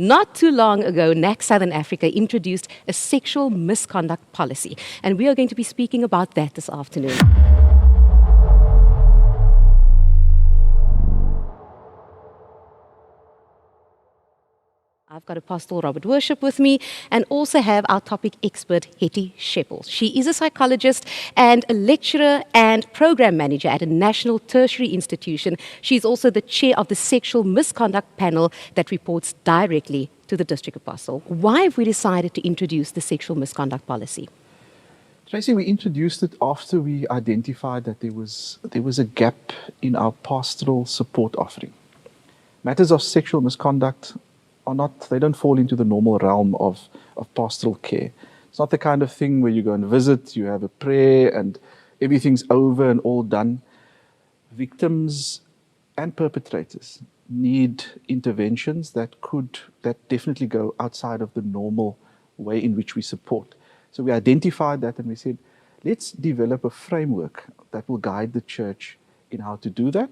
Not too long ago, NAC Southern Africa introduced a sexual misconduct policy, and we are going to be speaking about that this afternoon. I've got Apostle Robert Worship with me and also have our topic expert, Hetty Sheppel. She is a psychologist and a lecturer and program manager at a national tertiary institution. She's also the chair of the sexual misconduct panel that reports directly to the district apostle. Why have we decided to introduce the sexual misconduct policy? Tracy, we introduced it after we identified that there was a gap in our pastoral support offering. Matters of sexual misconduct they don't fall into the normal realm of pastoral care. It's not the kind of thing where you go and visit, you have a prayer and everything's over and all done. Victims and perpetrators need interventions that definitely go outside of the normal way in which we support. So we identified that and we said, let's develop a framework that will guide the church in how to do that.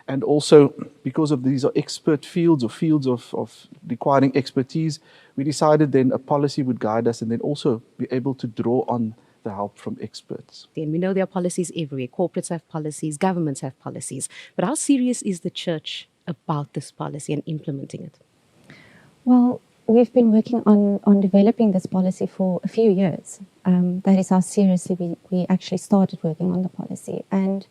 And also, because of these are expert fields or fields of requiring expertise, we decided then a policy would guide us and then also be able to draw on the help from experts. And we know there are policies everywhere. Corporates have policies, governments have policies. But how serious is the church about this policy and implementing it? Well, we've been working on developing this policy for a few years. That is how seriously we actually started working on the policy. And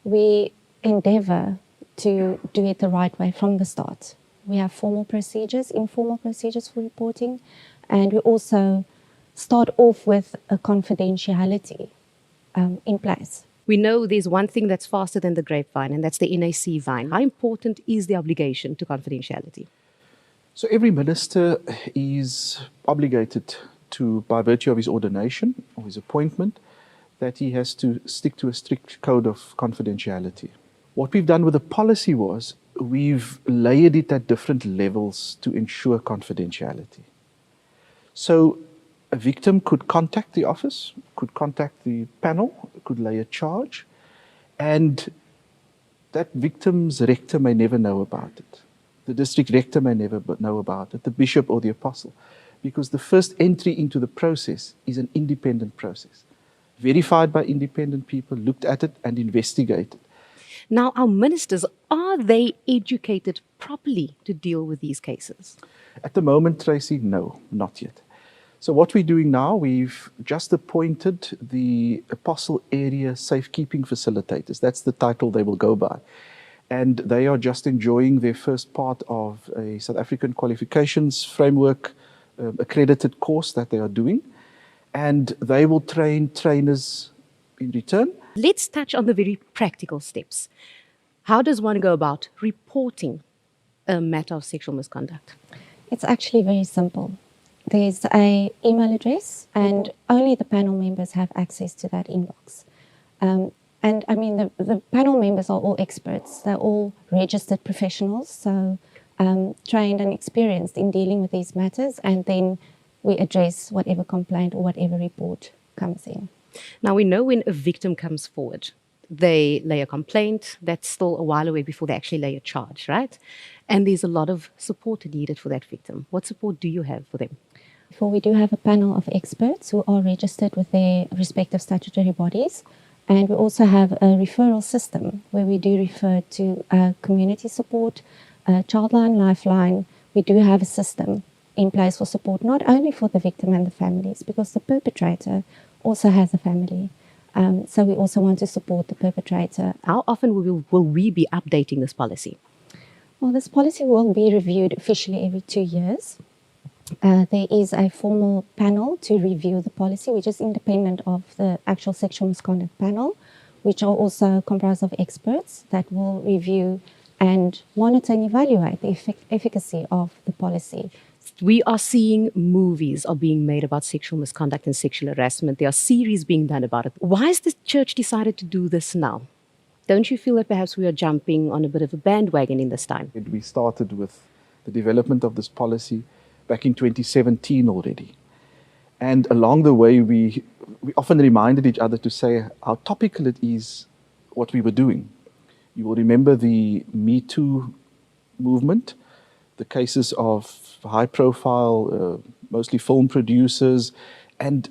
we endeavor to do it the right way from the start. We have formal procedures, informal procedures for reporting, and we also start off with a confidentiality in place. We know there's one thing that's faster than the grapevine, and that's the NAC vine. How important is the obligation to confidentiality? So every minister is obligated to, by virtue of his ordination or his appointment, that he has to stick to a strict code of confidentiality. What we've done with the policy was we've layered it at different levels to ensure confidentiality. So a victim could contact the office, could contact the panel, could lay a charge, and that victim's rector may never know about it. The district rector may never know about it, the bishop or the apostle, because the first entry into the process is an independent process, verified by independent people, looked at it and investigated. Now, our ministers, are they educated properly to deal with these cases? At the moment, Tracy, no, not yet. So what we're doing now, we've just appointed the Apostle Area Safekeeping Facilitators. That's the title they will go by. And they are just enjoying their first part of a South African qualifications framework accredited course that they are doing. And they will train trainers in return. Let's touch on the very practical steps. How does one go about reporting a matter of sexual misconduct? It's actually very simple. There's an email address and only the panel members have access to that inbox. And I mean, the panel members are all experts. They're all registered professionals, so trained and experienced in dealing with these matters, and then we address whatever complaint or whatever report comes in. Now, we know when a victim comes forward, they lay a complaint. That's still a while away before they actually lay a charge, right? And there's a lot of support needed for that victim. What support do you have for them? We do have a panel of experts who are registered with their respective statutory bodies. And we also have a referral system where we do refer to community support, Childline, Lifeline. We do have a system in place for support, not only for the victim and the families, because the perpetrator also has a family. So we also want to support the perpetrator. How often will we be updating this policy? Well, this policy will be reviewed officially every 2 years. There is a formal panel to review the policy, which is independent of the actual sexual misconduct panel, which are also comprised of experts that will review and monitor and evaluate the efficacy of the policy. We are seeing movies are being made about sexual misconduct and sexual harassment. There are series being done about it. Why has the church decided to do this now? Don't you feel that perhaps we are jumping on a bit of a bandwagon in this time? We started with the development of this policy back in 2017 already. And along the way, we often reminded each other to say how topical it is what we were doing. You will remember the Me Too movement. the cases of high-profile, mostly film producers, and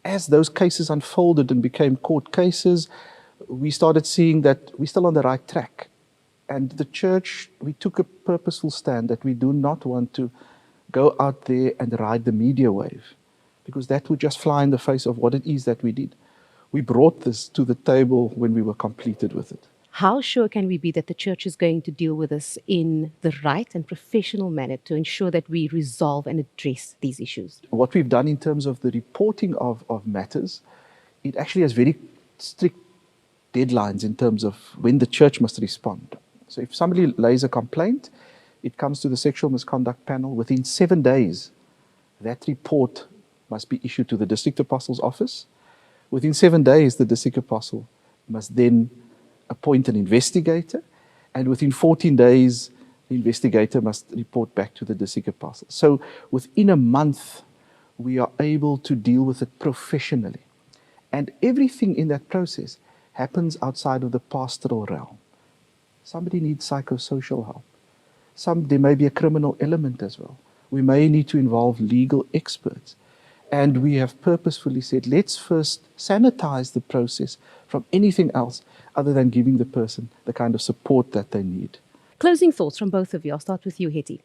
as those cases unfolded and became court cases, we started seeing that we're still on the right track. And the church, we took a purposeful stand that we do not want to go out there and ride the media wave, because that would just fly in the face of what it is that we did. We brought this to the table when we were completed with it. How sure can we be that the church is going to deal with this in the right and professional manner to ensure that we resolve and address these issues? What we've done in terms of the reporting of matters, it actually has very strict deadlines in terms of when the church must respond. So if somebody lays a complaint, it comes to the sexual misconduct panel. Within 7 days, that report must be issued to the district apostle's office. Within 7 days, the district apostle must then appoint an investigator, and within 14 days, the investigator must report back to the district apostle. So within a month, we are able to deal with it professionally. And everything in that process happens outside of the pastoral realm. Somebody needs psychosocial help. There may be a criminal element as well. We may need to involve legal experts. And we have purposefully said, let's first sanitize the process from anything else other than giving the person the kind of support that they need. Closing thoughts from both of you. I'll start with you, Hetty.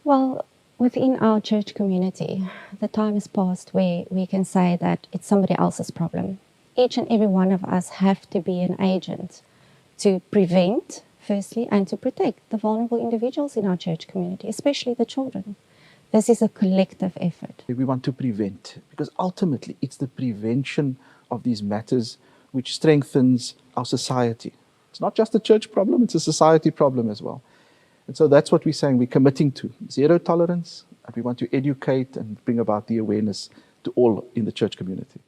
Well, within our church community, the time has passed where we can say that it's somebody else's problem. Each and every one of us have to be an agent to prevent, firstly, and to protect the vulnerable individuals in our church community, especially the children. This is a collective effort. We want to prevent, because ultimately it's the prevention of these matters which strengthens our society. It's not just a church problem, it's a society problem as well. And so that's what we're saying. We're committing to zero tolerance, and we want to educate and bring about the awareness to all in the church community.